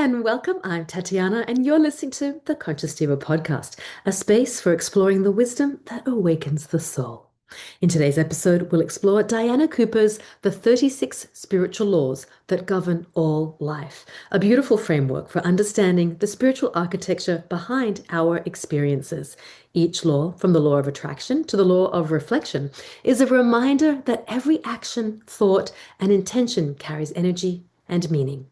and welcome. I'm Tatiana, and you're listening to the Conscious Diva podcast, a space for exploring the wisdom that awakens the soul. In today's episode, we'll explore Diana Cooper's The 36 Spiritual Laws That Govern All Life, a beautiful framework for understanding the spiritual architecture behind our experiences. Each law, from the law of attraction to the law of reflection, is a reminder that every action, thought, and intention carries energy and meaning.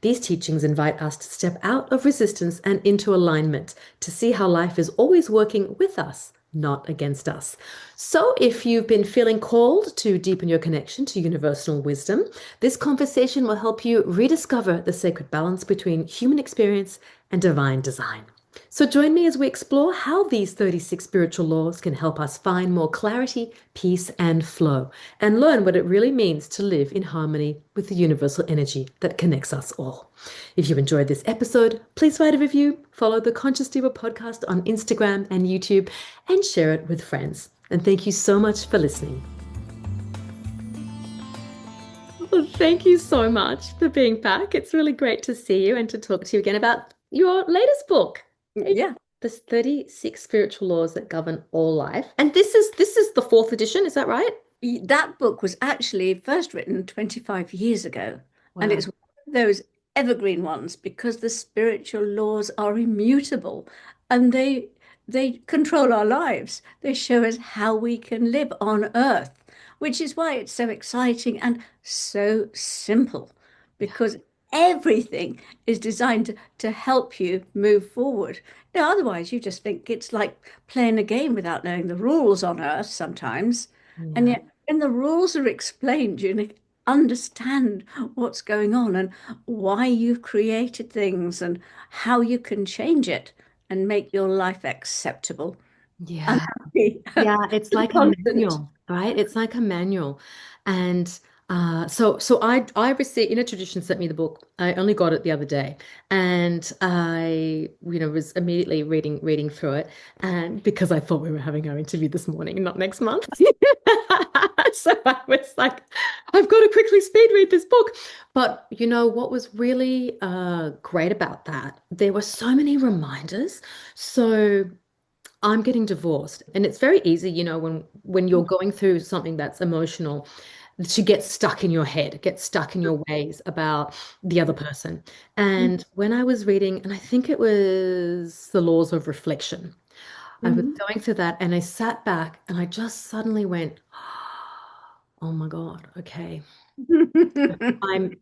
These teachings invite us to step out of resistance and into alignment to see how life is always working with us, not against us. So, if you've been feeling called to deepen your connection to universal wisdom, this conversation will help you rediscover the sacred balance between human experience and divine design. So join me as we explore how these 36 spiritual laws can help us find more clarity, peace, and flow, and learn what it really means to live in harmony with the universal energy that connects us all. If you enjoyed this episode, please write a review, follow the Conscious Diva podcast on Instagram and YouTube, and share it with friends. And thank you so much for listening. Well, thank you so much for being back. It's really great to see you and to talk to you again about your latest book. Yeah. There's 36 spiritual laws that govern all life. And this is the fourth edition, is that right? That book was actually first written 25 years ago. And Wow. it's one of those evergreen ones because the spiritual laws are immutable and they control our lives. They show us how we can live on earth, which is why it's so exciting and so simple Yeah. because everything is designed to help you move forward. Otherwise, you just think it's like playing a game without knowing the rules on earth sometimes. And Yeah. yet, when the rules are explained, you understand what's going on and why you've created things and how you can change it and make your life acceptable and Yeah. happy Yeah, it's and like a constant. manual, right? It's like a manual. And so I received, Tradition sent me the book. I only got it the other day. And I, was immediately reading through it. And because I thought we were having our interview this morning, not next month. So I was like, I've got to quickly speed read this book. But what was really great about that? There were so many reminders. So I'm getting divorced, and it's very easy, when you're going through something that's emotional, to get stuck in your head, get stuck in your ways about the other person. And when I was reading, and I think it was The Laws of Reflection, I was Mhm. going through that, and I sat back, and I just suddenly went, "Oh my God, okay." I'm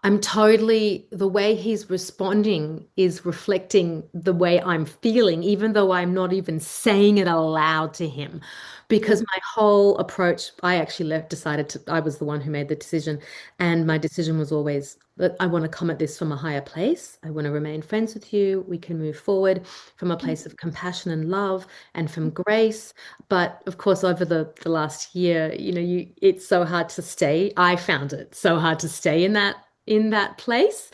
I'm totally the way he's responding is reflecting the way I'm feeling, even though I'm not even saying it aloud to him. Because my whole approach, I actually decided I was the one who made the decision. And my decision was always that I want to come at this from a higher place. I want to remain friends with you. We can move forward from a place of compassion and love and from grace. But of course, over the last year, it's so hard to stay. I found it so hard to stay in that place.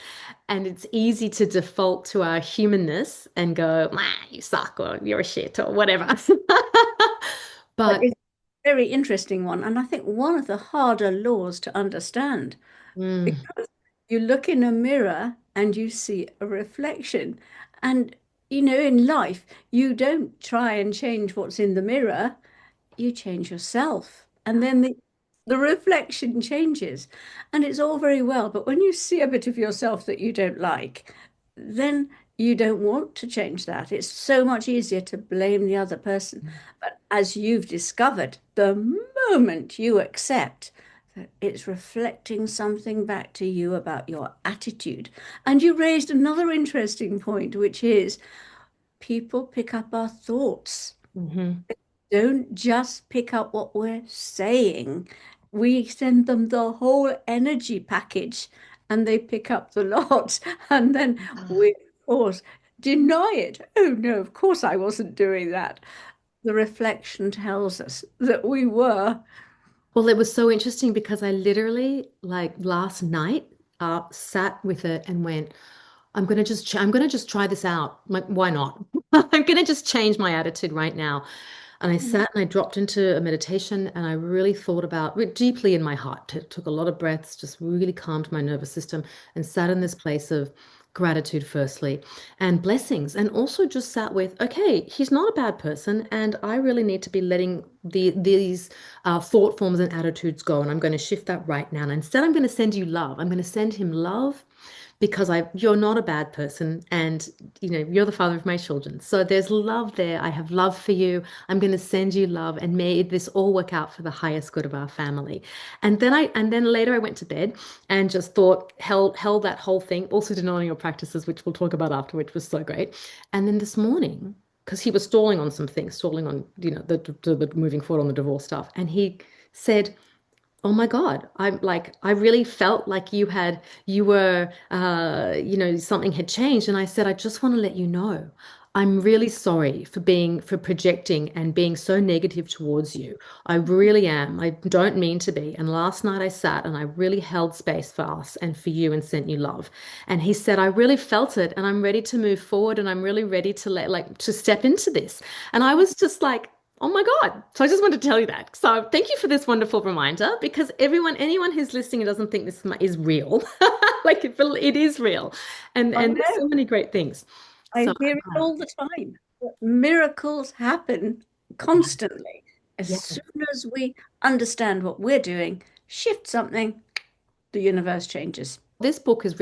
And it's easy to default to our humanness and go, you suck or you're a shit or whatever. But But it's a very interesting one. And I think one of the harder laws to understand mm, because you look in a mirror and you see a reflection. And, in life, you don't try and change what's in the mirror, you change yourself. And then the reflection changes. And it's all very well. But when you see a bit of yourself that you don't like, then you don't want to change that. It's so much easier to blame the other person. But as you've discovered, the moment you accept that it's reflecting something back to you about your attitude. And you raised another interesting point, which is people pick up our thoughts, mhm. don't just pick up what we're saying. We send them the whole energy package and they pick up the lot. And then we, of course, deny it. Oh, no, of course I wasn't doing that. The reflection tells us that we were. Well, it was so interesting because I literally, like last night, sat with it and went, I'm gonna just try this out. Like, why not? I'm gonna just change my attitude right now. And I sat and I dropped into a meditation and I really thought about deeply in my heart. Took a lot of breaths, just really calmed my nervous system and sat in this place of gratitude firstly, and blessings, and also just sat with, okay, he's not a bad person, and I really need to be letting these thought forms and attitudes go, and I'm going to shift that right now. And instead, I'm going to send you love. I'm going to send him love because you're not a bad person, and you're the father of my children. So there's love there. I have love for you. I'm going to send you love, and may this all work out for the highest good of our family. And then later I went to bed and just thought, held that whole thing. Also did your practices, which we'll talk about after, which was so great. And then this morning, because he was stalling on some things, stalling on the moving forward on the divorce stuff, and he said, oh my God, I'm like, I really felt like you were, something had changed. And I said, I just want to let you know, I'm really sorry for projecting and being so negative towards you. I really am. I don't mean to be. And last night I sat and I really held space for us and for you and sent you love. And he said, I really felt it and I'm ready to move forward and I'm really ready to to step into this. And I was just like, oh my God. So I just wanted to tell you that. So thank you for this wonderful reminder because anyone who's listening and doesn't think this is real, like it is real. I And there's know. so many great things. So I hear it all the time. Miracles happen constantly. As yeah. soon as we understand what we're doing, shift something, the universe changes. This book is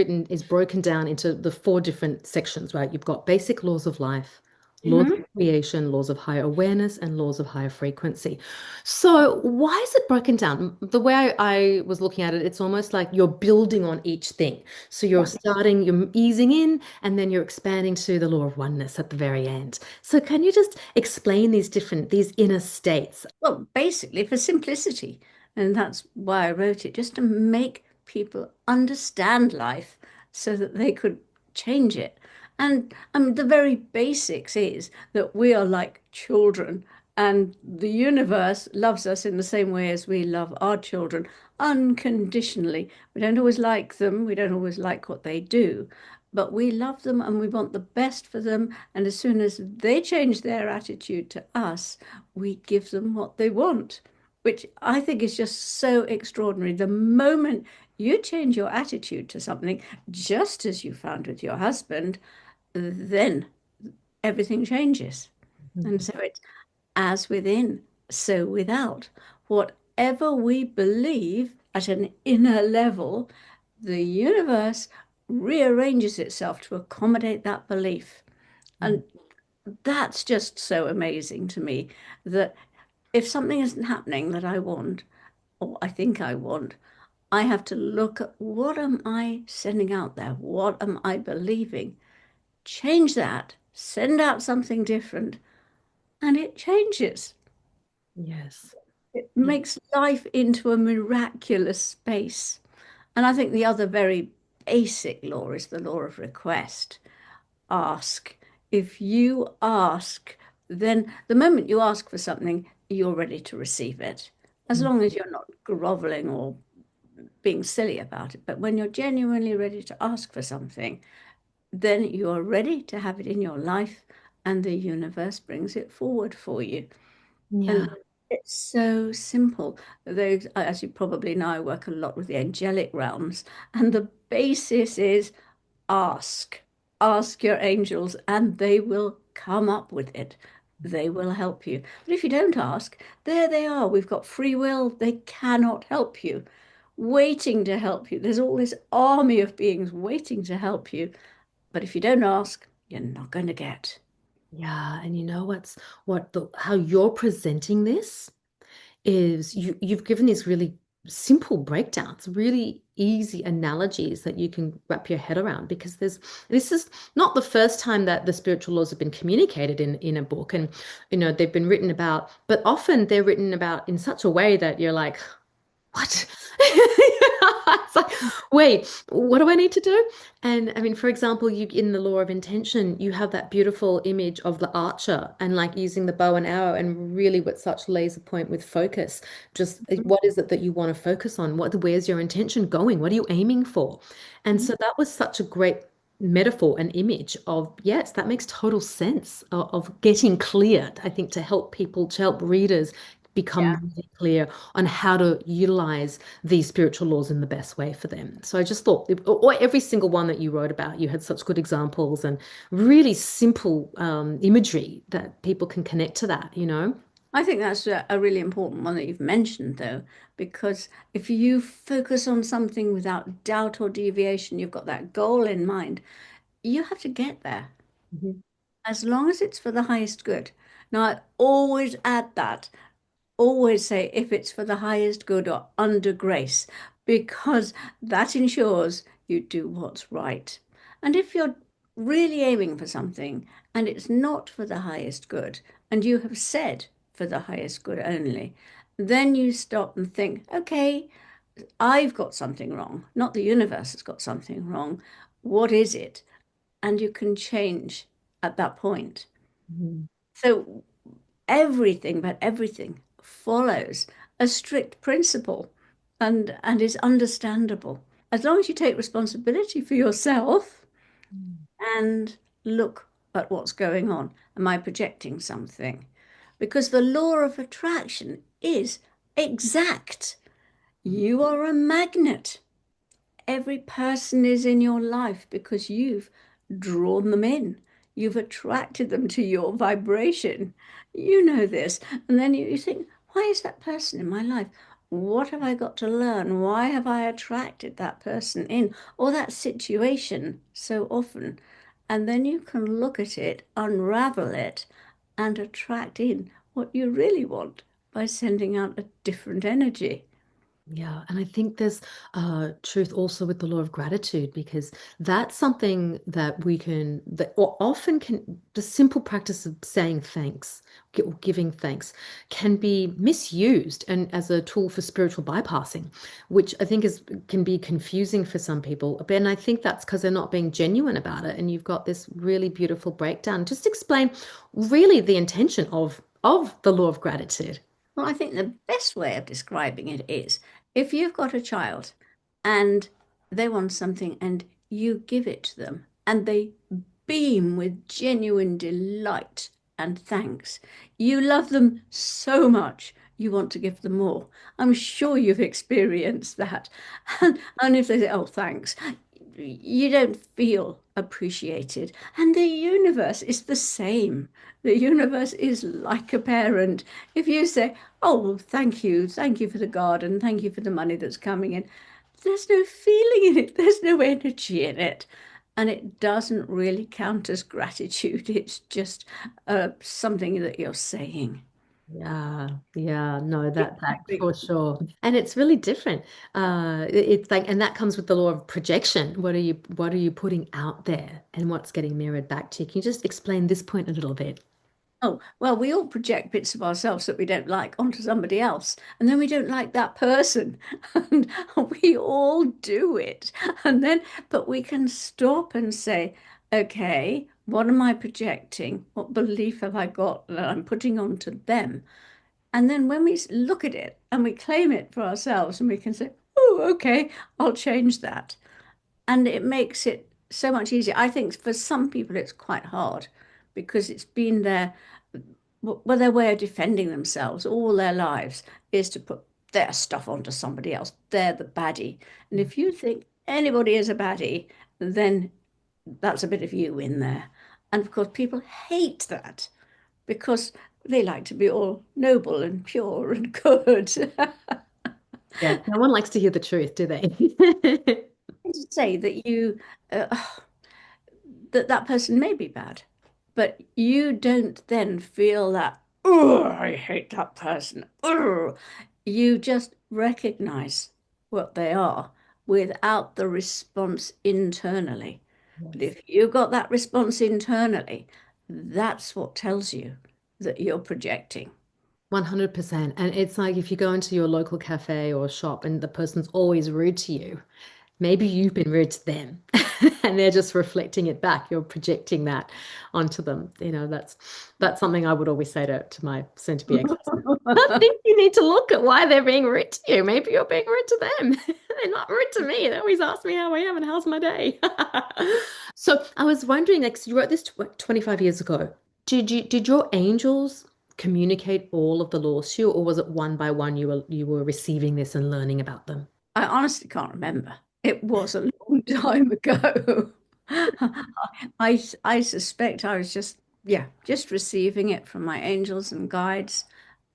broken down into the four different sections, right? You've got basic laws of life, laws of Hmm. creation, laws of higher awareness, and laws of higher frequency. So why is it broken down? The way I was looking at it, it's almost like you're building on each thing. So Yeah. you're easing in, and then you're expanding to the law of oneness at the very end. So can you just explain these inner states? Well, basically for simplicity. And that's why I wrote it, just to make people understand life so that they could change it. And the very basics is that we are like children, and the universe loves us in the same way as we love our children unconditionally. We don't always like them, we don't always like what they do, but we love them and we want the best for them. And as soon as they change their attitude to us, we give them what they want, which I think is just so extraordinary. The moment you change your attitude to something, just as you found with your husband, then everything changes. And Mhm. so it's as within, so without. Whatever we believe at an inner level, the universe rearranges itself to accommodate that belief. And that's just so amazing to me that if something isn't happening that I want, or I think I want, I have to look at what am I sending out there? What am I believing? Change that, send out something different, and it changes. Yes. It Yeah. makes life into a miraculous space. And I think the other very basic law is the law of request. Ask. If you ask, then the moment you ask for something, you're ready to receive it. As long as you're not groveling or being silly about it. But when you're genuinely ready to ask for something, then you are ready to have it in your life, and the universe brings it forward for you. And Yeah. it's so simple. Though, as you probably know, I work a lot with the angelic realms, and the basis is ask. Ask your angels, and they will come up with it. They will help you. But if you don't ask, there they are. We've got free will. They cannot help you, waiting to help you. There's all this army of beings waiting to help you. But if you don't ask, you're not going to get. Yeah, and you know how you're presenting this is you've given these really simple breakdowns, really easy analogies that you can wrap your head around because this is not the first time that the spiritual laws have been communicated in a book and they've been written about, but often they're written about in such a way that you're like, what? It's like, wait, what do I need to do? And I mean, for example, you in the law of intention, you have that beautiful image of the archer and like using the bow and arrow and really with such laser point with focus. Just what is it that you want to focus on? Where's your intention going? What are you aiming for? And so that was such a great metaphor and image of, yes, that makes total sense of getting cleared, I think, to help people, to help readers become Yeah. really clear on how to utilize these spiritual laws in the best way for them. So I just thought, or every single one that you wrote about, you had such good examples and really simple imagery that people can connect to that, you know? I think that's a really important one that you've mentioned, though, because if you focus on something without doubt or deviation, you've got that goal in mind, you have to get there Mhm. as long as it's for the highest good. Now, I always add that, always say if it's for the highest good or under grace, because that ensures you do what's right. And if you're really aiming for something and it's not for the highest good, and you have said for the highest good only, then you stop and think, okay, I've got something wrong, not the universe has got something wrong. What is it? And you can change at that point. Mhm. So everything, but everything follows a strict principle and is understandable. As long as you take responsibility for yourself and look at what's going on. Am I projecting something? Because the law of attraction is exact. You are a magnet. Every person is in your life because you've drawn them in. You've attracted them to your vibration. You know this. And then you think, why is that person in my life? What have I got to learn? Why have I attracted that person in or that situation so often? And then you can look at it, unravel it, and attract in what you really want by sending out a different energy. Yeah, and I think there's truth also with the law of gratitude because that's something that we can that or often can the simple practice of saying thanks or giving thanks can be misused and as a tool for spiritual bypassing, which I think is can be confusing for some people. But and I think that's because they're not being genuine about it. And you've got this really beautiful breakdown. Just explain really the intention of the law of gratitude. Well, I think the best way of describing it is if you've got a child and they want something and you give it to them and they beam with genuine delight and thanks. You love them so much, you want to give them more. I'm sure you've experienced that. And if they say, oh, thanks, you don't feel appreciated. And the universe is the same. The universe is like a parent. If you say, oh, well, thank you for the garden, thank you for the money that's coming in, there's no feeling in it, there's no energy in it. And it doesn't really count as gratitude. It's just something that you're saying. Yeah, yeah, no, that Exactly. for sure. And it's really different. It's like, and that comes with the law of projection. What are you putting out there and what's getting mirrored back to you? Can you just explain this point a little bit? Oh, well, we all project bits of ourselves that we don't like onto somebody else, and then we don't like that person. And we all do it. And then, but we can stop and say, okay, what am I projecting? What belief have I got that I'm putting onto them? And then when we look at it and we claim it for ourselves, and we can say, oh, okay, I'll change that. And it makes it so much easier. I think for some people it's quite hard because it's been their way of defending themselves all their lives is to put their stuff onto somebody else. They're the baddie. And if you think anybody is a baddie, then that's a bit of you in there. And of course, people hate that because they like to be all noble and pure and good. Yeah, no one likes to hear the truth, do they? To say that uh, that person may be bad, but you don't then feel that, oh, I hate that person. Ugh. You just recognize what they are without the response internally. But Yes. if you got that response internally, that's what tells you that you're projecting. 100%. And it's like if you go into your local cafe or shop and the person's always rude to you, maybe you've been rude to them and they're just reflecting it back. You're projecting that onto them. That's something I would always say to my soon-to-be ex-husband. I think you need to look at why they're being rude to you. Maybe you're being rude to them. They're not rude to me. They always ask me how I am and how's my day. So I was wondering, like, so you wrote this 25 years ago. Did your angels communicate all of the laws to you, or was it one by one you were receiving this and learning about them? I honestly can't remember. It was a long time ago. I suspect I was just, yeah, just receiving it from my angels and guides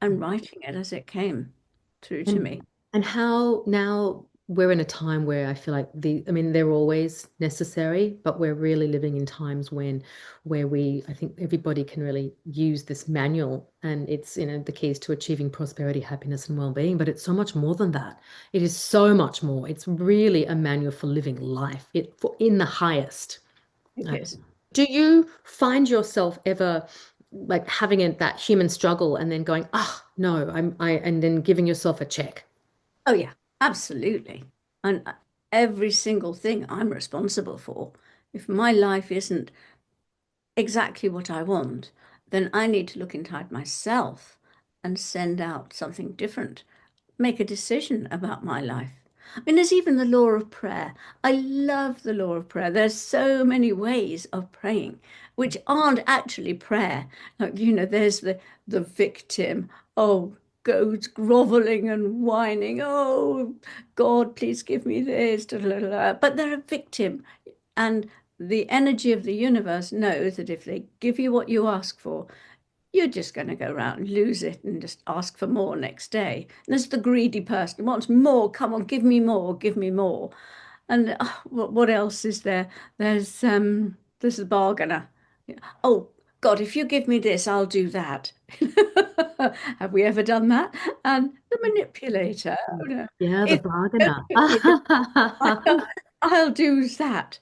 and writing it as it came through to And me. and how now we're in a time where I feel like I mean, they're always necessary, but we're really living in times where I think everybody can really use this manual, and it's, the keys to achieving prosperity, happiness, and well-being, but it's so much more than that. It is so much more. It's really a manual for living life, for in the highest. It Uh, is. Do you find yourself ever like having that human struggle and then going, ah, no, and then giving yourself a check? Oh, yeah, absolutely. And every single thing I'm responsible for. If my life isn't exactly what I want, then I need to look inside myself and send out something different, make a decision about my life. I mean, there's even the law of prayer. I love the law of prayer. There's so many ways of praying which aren't actually prayer. Like, there's the victim. Oh, goes groveling and whining. Oh, God, please give me this. Da, da, da, da. But they're a victim. And the energy of the universe knows that if they give you what you ask for, you're just going to go around and lose it and just ask for more next day. And there's the greedy person who wants more. Come on, give me more, give me more. And what else is there? There's the bargainer. Oh God, if you give me this, I'll do that. Have we ever done that? And the manipulator. Oh, no. Yeah, the If you don't bargainer. give me this, I- I'll do that.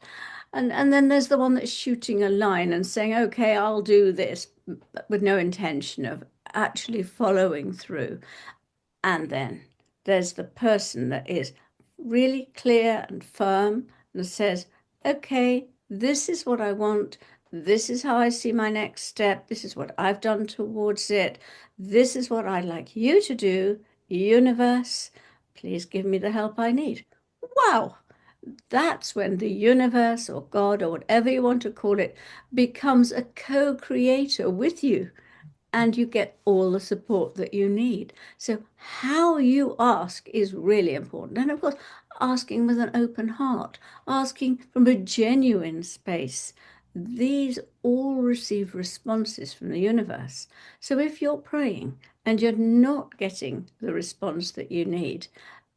And then there's the one that's shooting a line and saying, okay, I'll do this, but with no intention of actually following through. And then there's the person that is really clear and firm and says, okay, this is what I want. This is how I see my next step. This is what I've done towards it. This is what I'd like you to do. Universe, please give me the help I need. Wow, that's when the universe or God or whatever you want to call it becomes a co creator with you and you get all the support that you need. So, how you ask is really important. And of course, asking with an open heart, asking from a genuine space. These all receive responses from the universe. So, if you're praying and you're not getting the response that you need,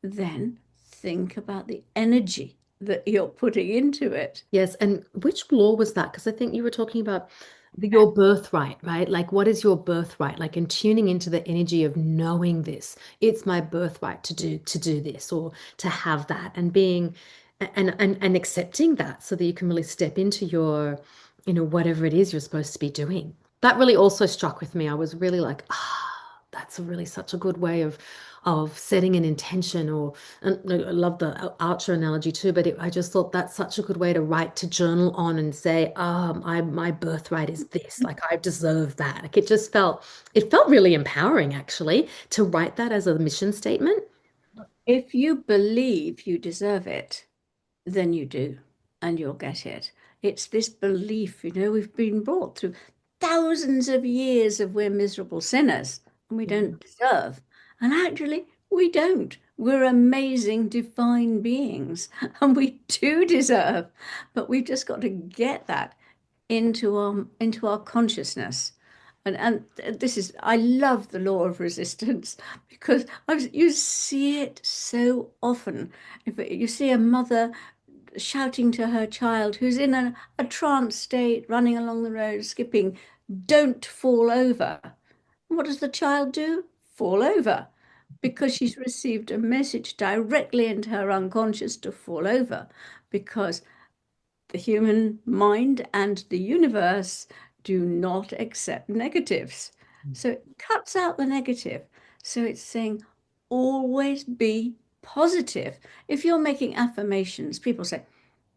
then think about the energy that you're putting into it. Yes, and which law was that? Because I think you were talking about your birthright, right? Like, what is your birthright? Like, in tuning into the energy of knowing this, it's my birthright to do this or to have that, and being and accepting that so that you can really step into your, whatever it is you're supposed to be doing. That really also struck with me. I was really like, that's really such a good way of setting an intention, or and I love the archer analogy too, but I just thought that's such a good way to write, to journal on and say, my birthright is this, like I deserve that. Like it felt really empowering actually to write that as a mission statement. If you believe you deserve it, then you do, and you'll get it. It's this belief, we've been brought through thousands of years of we're miserable sinners and we Yeah. don't deserve. And actually, we don't. We're amazing divine beings and we do deserve, but we've just got to get that into our consciousness. And this is, I love the law of resistance because you see it so often. If you see a mother shouting to her child who's in a trance state, running along the road, skipping, don't fall over. What does the child do? Fall over because she's received a message directly into her unconscious to fall over because the human mind and the universe do not accept negatives. So it cuts out the negative. So it's saying always be positive. If you're making affirmations, people say,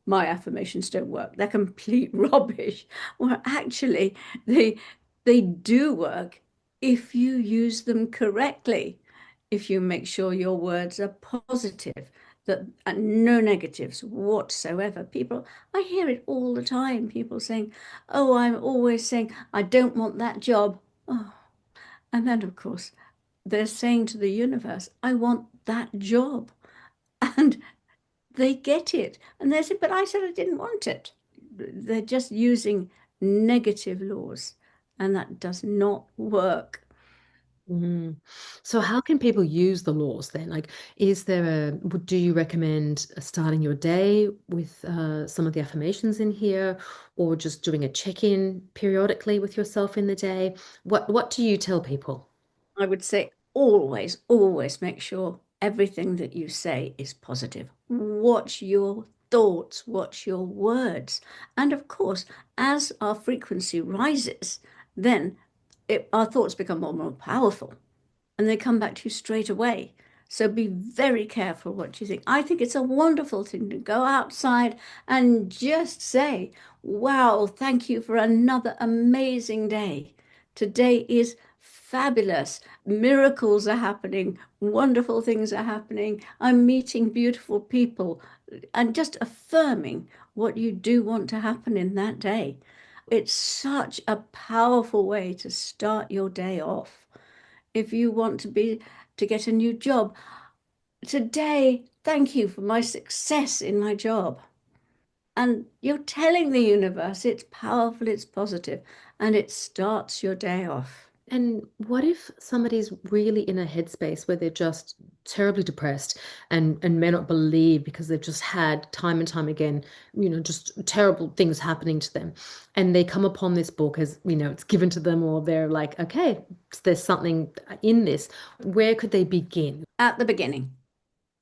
my affirmations don't work. They're complete rubbish. Well, actually, they do work if you use them correctly. If you make sure your words are positive, that and no negatives whatsoever. People, I hear it all the time. People saying, "Oh, I'm always saying I don't want that job." Oh, And then, of course, they're saying to the universe, I want that job. And they get it. And they say, but I said I didn't want it. They're just using negative laws, and that does not work. Mm. So how can people use the laws then? Like, is there do you recommend starting your day with some of the affirmations in here, or just doing a check-in periodically with yourself in the day? What do you tell people? I would say always, always make sure everything that you say is positive. Watch your thoughts, watch your words. And of course, as our frequency rises, then our thoughts become more and more powerful and they come back to you straight away. So be very careful what you think. I think it's a wonderful thing to go outside and just say, wow, thank you for another amazing day. Today is fabulous. Miracles are happening, wonderful things are happening. I'm meeting beautiful people, and just affirming what you do want to happen in that day. It's such a powerful way to start your day off. If you want to get a new job today, thank you for my success in my job. And you're telling the universe it's powerful, it's positive, and it starts your day off. And what if somebody's really in a headspace where they're just terribly depressed and may not believe because they've just had time and time again, just terrible things happening to them. And they come upon this book as, it's given to them, or they're like, okay, there's something in this. Where could they begin? At the beginning,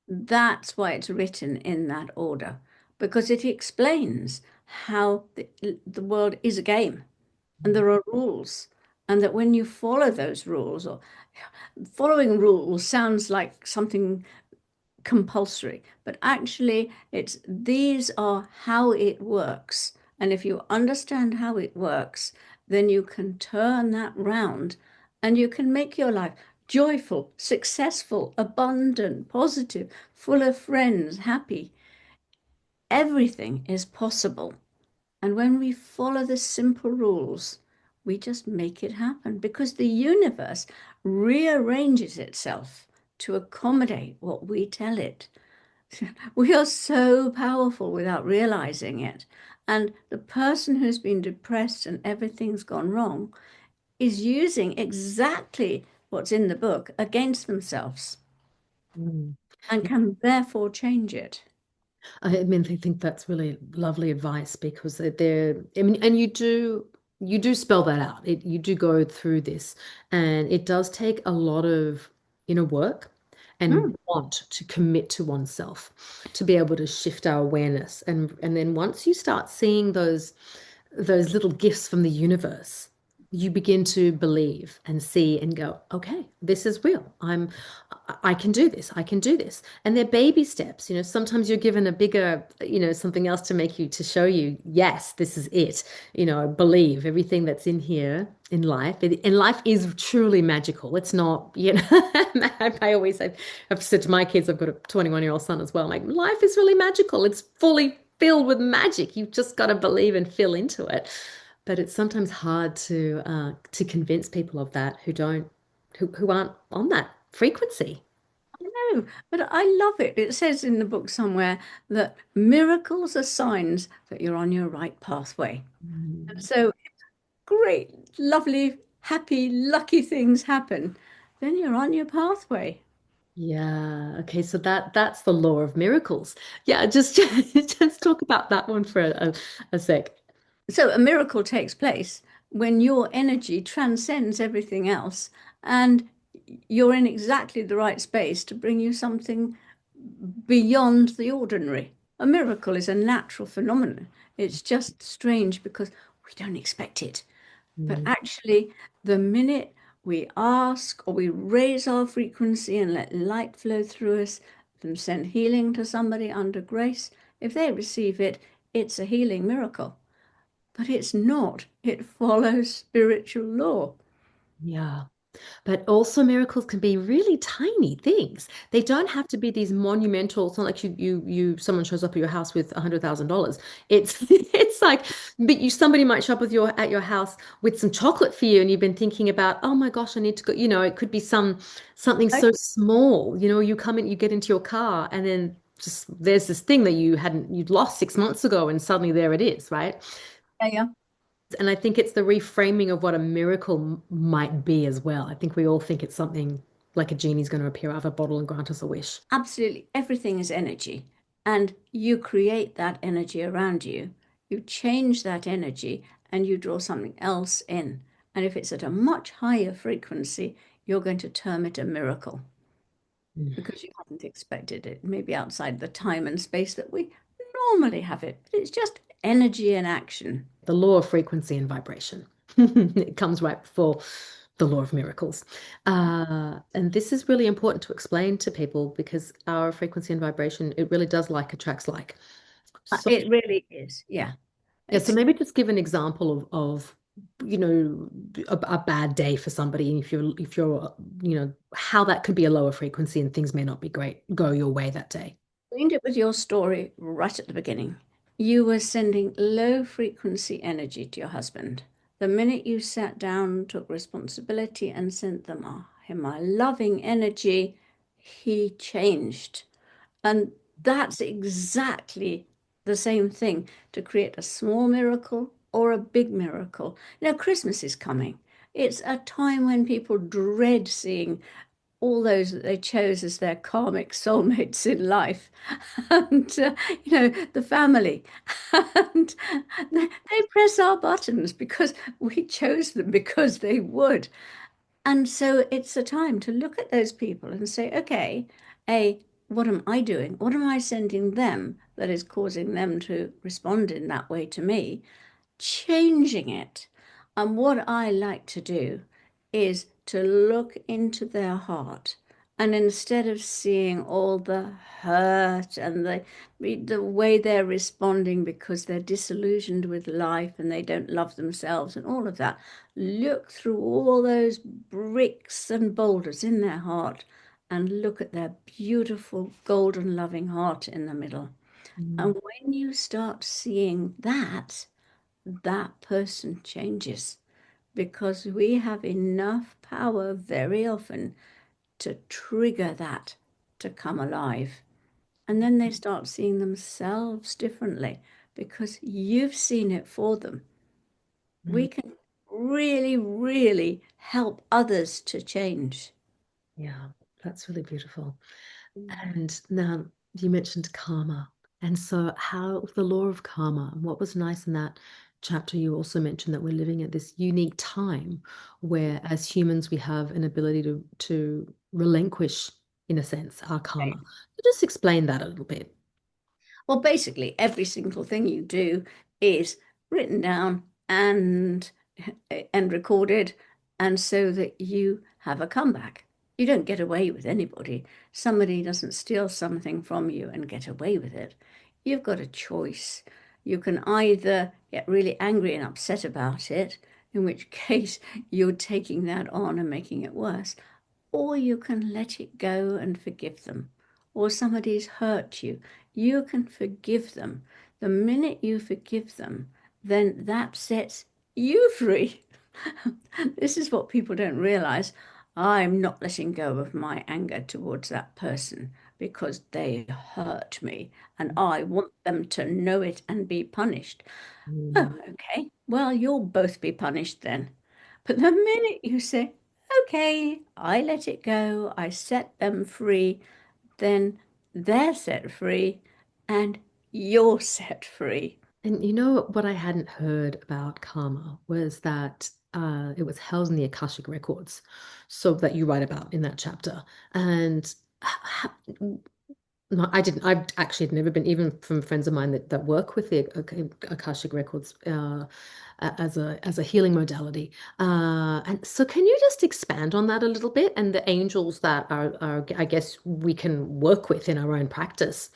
that's why it's written in that order, because it explains how the world is a game and there are rules. And that when you follow those rules, or following rules sounds like something compulsory, but actually it's these are how it works. And if you understand how it works, then you can turn that round and you can make your life joyful, successful, abundant, positive, full of friends, happy. Everything is possible. And when we follow the simple rules, we just make it happen because the universe rearranges itself to accommodate what we tell it. We are so powerful without realizing it. And the person who's been depressed and everything's gone wrong is using exactly what's in the book against themselves Mm. and can therefore change it. I mean, I think that's really lovely advice because I mean, and you do spell that out. You do go through this, and it does take a lot of inner work and Mm. want to commit to oneself to be able to shift our awareness. And then once you start seeing those little gifts from the universe, you begin to believe and see and go, okay, this is real. I can do this. I can do this. And they're baby steps. Sometimes you're given a bigger, something else to make you, to show you, yes, this is it. Believe everything that's in here in life. And life is truly magical. It's not, I always say, I've said to my kids, I've got a 21-year-old son as well. I'm like, life is really magical. It's fully filled with magic. You've just got to believe and feel into it. But it's sometimes hard to convince people of that who aren't on that frequency. No, but I love it. It says in the book somewhere that miracles are signs that you're on your right pathway. And Mm. so great, lovely, happy, lucky things happen, then you're on your pathway. Yeah. Okay. So that's the law of miracles. Yeah. Just just talk about that one for a sec. So a miracle takes place when your energy transcends everything else and you're in exactly the right space to bring you something beyond the ordinary. A miracle is a natural phenomenon. It's just strange because we don't expect it. But Mm. actually, the minute we ask or we raise our frequency and let light flow through us, and send healing to somebody under grace, if they receive it, it's a healing miracle. But it's not. It follows spiritual law. Yeah. But also miracles can be really tiny things. They don't have to be these monumental. It's not like someone shows up at your house with $100,000. It's it's like But somebody might show up with your at your house with some chocolate for you, and you've been thinking about, oh my gosh, I need to go. It could be something Okay, so small. You come in, you get into your car, and then just there's this thing that you'd lost 6 months ago, and suddenly there it is, right? yeah, yeah. And I think it's the reframing of what a miracle might be as well. I think we all think it's something like a genie's going to appear out of a bottle and grant us a wish. Absolutely. Everything is energy. And you create that energy around you. You change that energy and you draw something else in. And if it's at a much higher frequency, you're going to term it a miracle Mm. because you hadn't expected it, maybe outside the time and space that we normally have it. But it's just energy in action. The law of frequency and vibration. It comes right before the law of miracles. And this is really important to explain to people because our frequency and vibration, it really does like attracts like. So, It really is. Yeah. yeah, so It's maybe just give an example of a bad day for somebody. And how that could be a lower frequency and things may not be great, go your way that day. Joined it with your story right at the beginning. You were sending low frequency energy to your husband. The minute you sat down, took responsibility, and sent him a loving energy, he changed. And that's exactly the same thing to create a small miracle or a big miracle. Christmas is coming. It's a time when people dread seeing all those that they chose as their karmic soulmates in life and the family and they press our buttons because we chose them because they would. And so it's a time to look at those people and say, okay, what am I doing, what am I sending them that is causing them to respond in that way to me, changing it. And what I like to do is to look into their heart. And instead of seeing all the hurt and the way they're responding because they're disillusioned with life and they don't love themselves and all of that, look through all those bricks and boulders in their heart and look at their beautiful golden loving heart in the middle. Mm. And when you start seeing that, that person changes because we have enough power very often to trigger that to come alive. And then they start seeing themselves differently because you've seen it for them. Mm. We can really, really help others to change. Yeah, that's really beautiful. And now you mentioned karma. And so, how the law of karma, and what was nice in that chapter, you also mentioned that we're living at this unique time where, as humans, we have an ability to relinquish, in a sense, our karma. So just explain that a little bit. Well, basically, every single thing you do is written down and recorded, and so that you have a comeback. You don't get away with anybody. Somebody doesn't steal something from you and get away with it. You've got a choice. You can either get really angry and upset about it, in which case you're taking that on and making it worse, or you can let it go and forgive them. Or somebody's hurt you, you can forgive them. The minute you forgive them, then that sets you free. This is what people don't realize. I'm not letting go of my anger towards that person because they hurt me and I want them to know it and be punished. Oh, Mm. okay. Well, you'll both be punished then. But the minute you say, okay, I let it go, I set them free, then they're set free and you're set free. And you know what I hadn't heard about karma was that it was held in the Akashic records, so that you write about in that chapter. And no, I didn't. I've actually never been, even from friends of mine that work with the Akashic records as a healing modality. And so, can you just expand on that a little bit and the angels that are, I guess, we can work with in our own practice?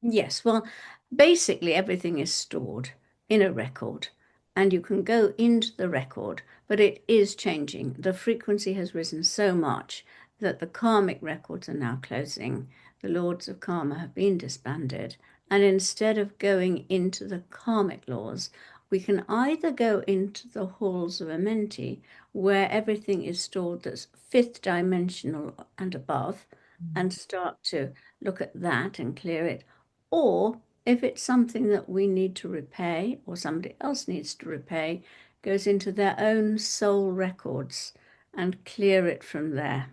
Yes, well, basically everything is stored in a record and you can go into the record, but it is changing. The frequency has risen so much that the karmic records are now closing. The Lords of Karma have been disbanded. And instead of going into the karmic laws, We can either go into the halls of Amenti, where everything is stored that's fifth dimensional and above, and start to look at that and clear it. Or if it's something that we need to repay or somebody else needs to repay, goes into their own soul records and clear it from there.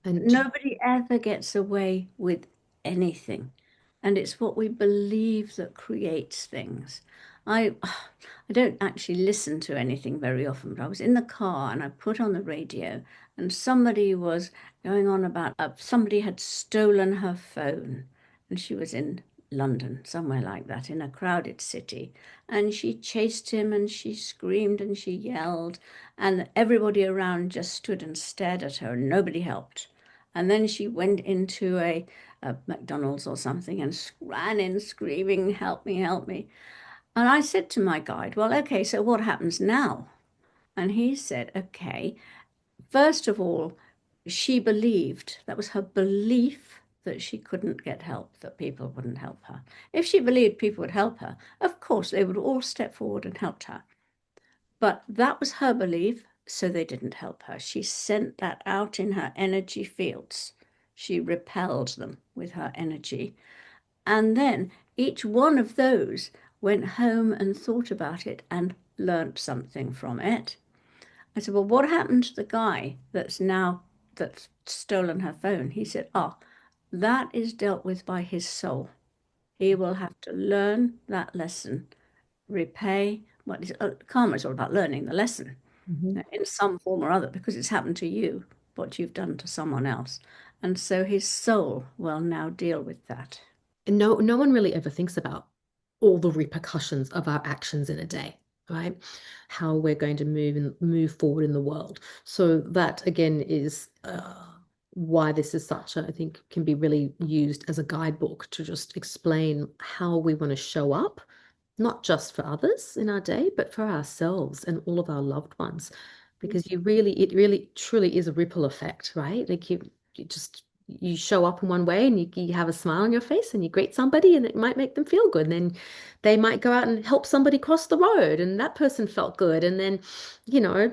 And Nobody ever gets away with anything. And it's what we believe that creates things. I don't actually listen to anything very often, but I was in the car and I put on the radio and somebody was going on about somebody had stolen her phone and she was in London, somewhere like that, in a crowded city. And she chased him and she screamed and she yelled, and everybody around just stood and stared at her and nobody helped. And then she went into a McDonald's or something and ran in screaming, "Help me, help me." And I said to my guide, "Well, okay, so what happens now?" And he said, "Okay, first of all, she believed, that was her belief, that she couldn't get help, that people wouldn't help her. If she believed people would help her, of course they would all step forward and help her. But that was her belief, so they didn't help her. She sent that out in her energy fields. She repelled them with her energy. And then each one of those went home and thought about it and learnt something from it. I said, "Well, what happened to the guy that's stolen her phone?" He said, "Oh, that is dealt with by his soul. He will have to learn that lesson, repay what is karma is all about learning the lesson Mhm. in some form or other because it's happened to you, what you've done to someone else. And so his soul will now deal with that." And no one really ever thinks about all the repercussions of our actions in a day, right? How we're going to move forward in the world. So that again is why this is such a, I think, can be really used as a guidebook to just explain how we want to show up, not just for others in our day, but for ourselves and all of our loved ones. Because it really truly is a ripple effect, right? Like you just you show up in one way and you have a smile on your face and you greet somebody and it might make them feel good. And then they might go out and help somebody cross the road and that person felt good. And then,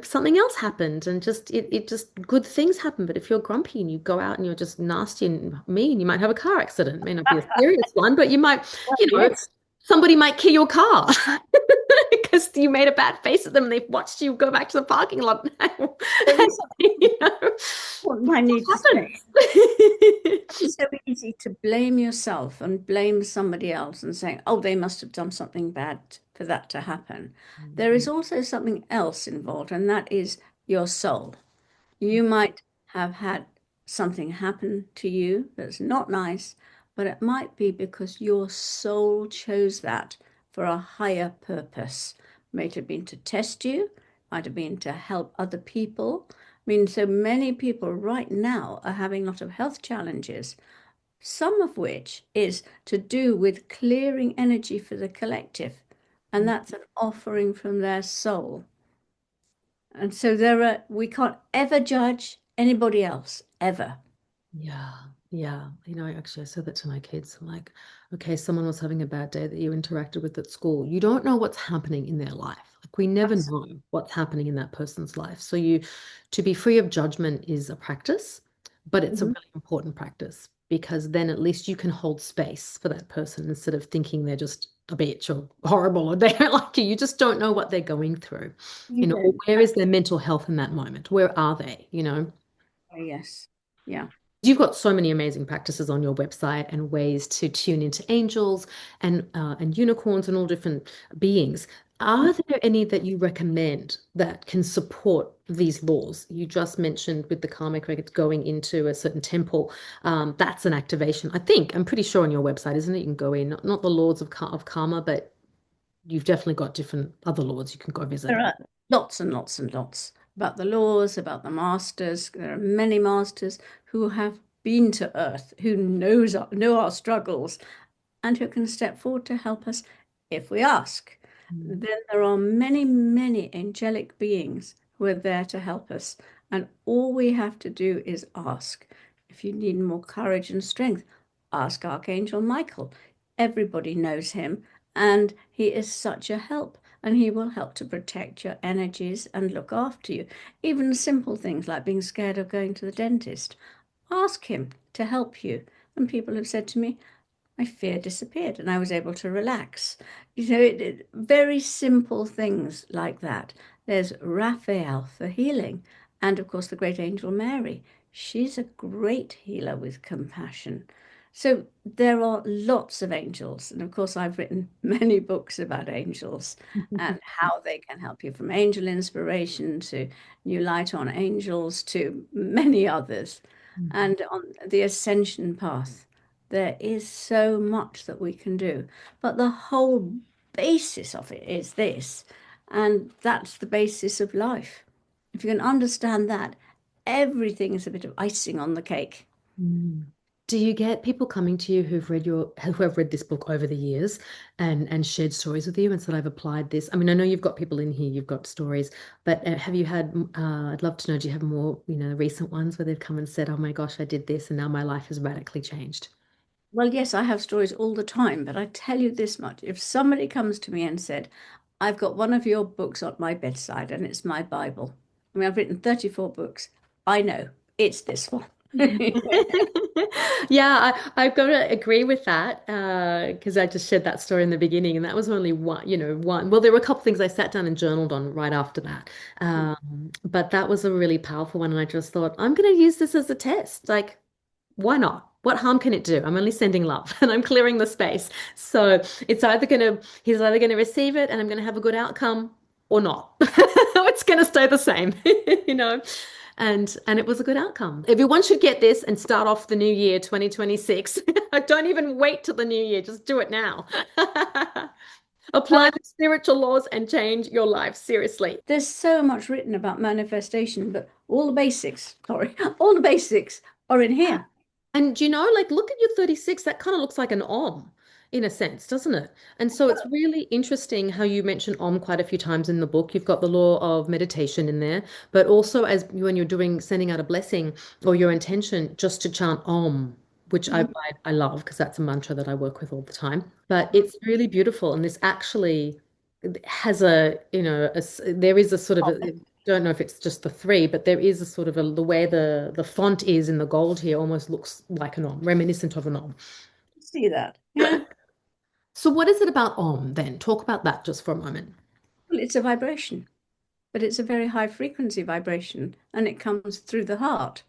something else happened and it just good things happen. But if you're grumpy and you go out and you're just nasty and mean, you might have a car accident. It may not be a serious one, but you might, you know, Yes, somebody might key your car because you made a bad face at them and they've watched you go back to the parking lot. there is You know, what I need to say. happens. It's so easy to blame yourself and blame somebody else and saying, "Oh, they must have done something bad for that to happen." There is also something else involved, and that is your soul. You might have had something happen to you that's not nice, but it might be because your soul chose that for a higher purpose. Might have been to test you, might have been to help other people. I mean, so many people right now are having a lot of health challenges, some of which is to do with clearing energy for the collective. And that's an offering from their soul. And so we can't ever judge anybody else, ever. Yeah, yeah. Actually, I said that to my kids. I'm like, okay, someone was having a bad day that you interacted with at school. You don't know what's happening in their life. Like, we never know Absolutely. what's happening in that person's life. So, to be free of judgment is a practice, but it's a Mhm. really important practice because then at least you can hold space for that person instead of thinking they're just a bitch or horrible or they don't like you. You just don't know what they're going through. You Or don't. where is their mental health in that moment? Where are they? Yes. Yeah. You've got so many amazing practices on your website and ways to tune into angels and unicorns and all different beings. Are there any that you recommend that can support these laws? You just mentioned with the karmic records going into a certain temple. That's an activation. I think I'm pretty sure on your website, isn't it? You can go in, not the laws of karma, but you've definitely got different other lords you can go visit. There are lots and lots and lots about the laws, about the masters. There are many masters who have been to Earth, who know our struggles, and who can step forward to help us if we ask. Mm. Then there are many, many angelic beings who are there to help us. And all we have to do is ask. If you need more courage and strength, ask Archangel Michael. Everybody knows him, and he is such a help. and he will help to protect your energies and look after you. Even simple things like being scared of going to the dentist. Ask him to help you. And people have said to me, my fear disappeared and I was able to relax. Very simple things like that. There's Raphael for healing, and of course, the great angel Mary. She's a great healer with compassion. So there are lots of angels. And of course, I've written many books about angels and how they can help you, from angel inspiration to New Light on Angels to many others. And on the ascension path, there is so much that we can do. But the whole basis of it is this, and that's the basis of life. If you can understand that, everything is a bit of icing on the cake. Mm. Do you get people coming to you who have read this book over the years and shared stories with you and said, I've applied this? I mean, I know you've got people in here, you've got stories, but have you had, I'd love to know, do you have more, recent ones where they've come and said, oh my gosh, I did this and now my life has radically changed? Well, yes, I have stories all the time, but I tell you this much. If somebody comes to me and said, I've got one of your books on my bedside and it's my Bible. I mean, I've written 34 books. I know it's this one. Yeah, I've got to agree with that because I just shared that story in the beginning, and that was only one, one. Well, there were a couple things I sat down and journaled on right after that, but that was a really powerful one, and I just thought I'm going to use this as a test. Like, why not? What harm can it do? I'm only sending love, and I'm clearing the space. So he's either going to receive it, and I'm going to have a good outcome, or not. It's going to stay the same, you know. And it was a good outcome. Everyone should get this and start off the new year 2026. Don't even wait till the new year. Just do it now. Apply the spiritual laws and change your life. Seriously. There's so much written about manifestation, but all the basics, sorry, all the basics are in here. And like look at your 36, that kind of looks like an Om in a sense, doesn't it? And so it's really interesting how you mention Om quite a few times in the book. You've got the law of meditation in there, but also as when you're doing sending out a blessing or your intention just to chant Om, which I love because that's a mantra that I work with all the time. But it's really beautiful, and this actually has there is a sort of don't know if it's just the three, but there is a sort of the way the font is in the gold here almost looks like an Om, reminiscent of an Om. See that? Yeah. So what is it about Om then? Talk about that just for a moment. Well, it's a vibration, but it's a very high frequency vibration and it comes through the heart.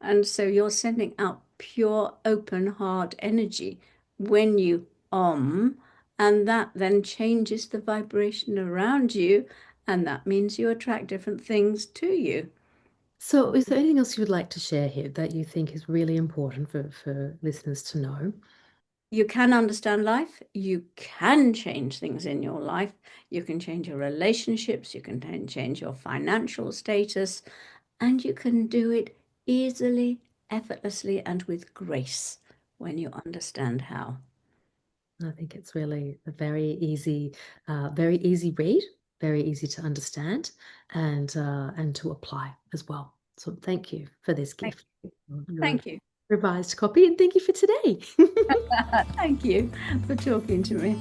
And so you're sending out pure open heart energy when you and that then changes the vibration around you, and that means you attract different things to you. So is there anything else you would like to share here that you think is really important for listeners to know? You can understand life, you can change things in your life, you can change your relationships, you can change your financial status, and you can do it easily, effortlessly, and with grace when you understand how. I think it's really a very easy read, very easy to understand, and to apply as well. So thank you for this Thank gift, you. your Thank you. revised copy, and thank you for today. Thank you for talking to me.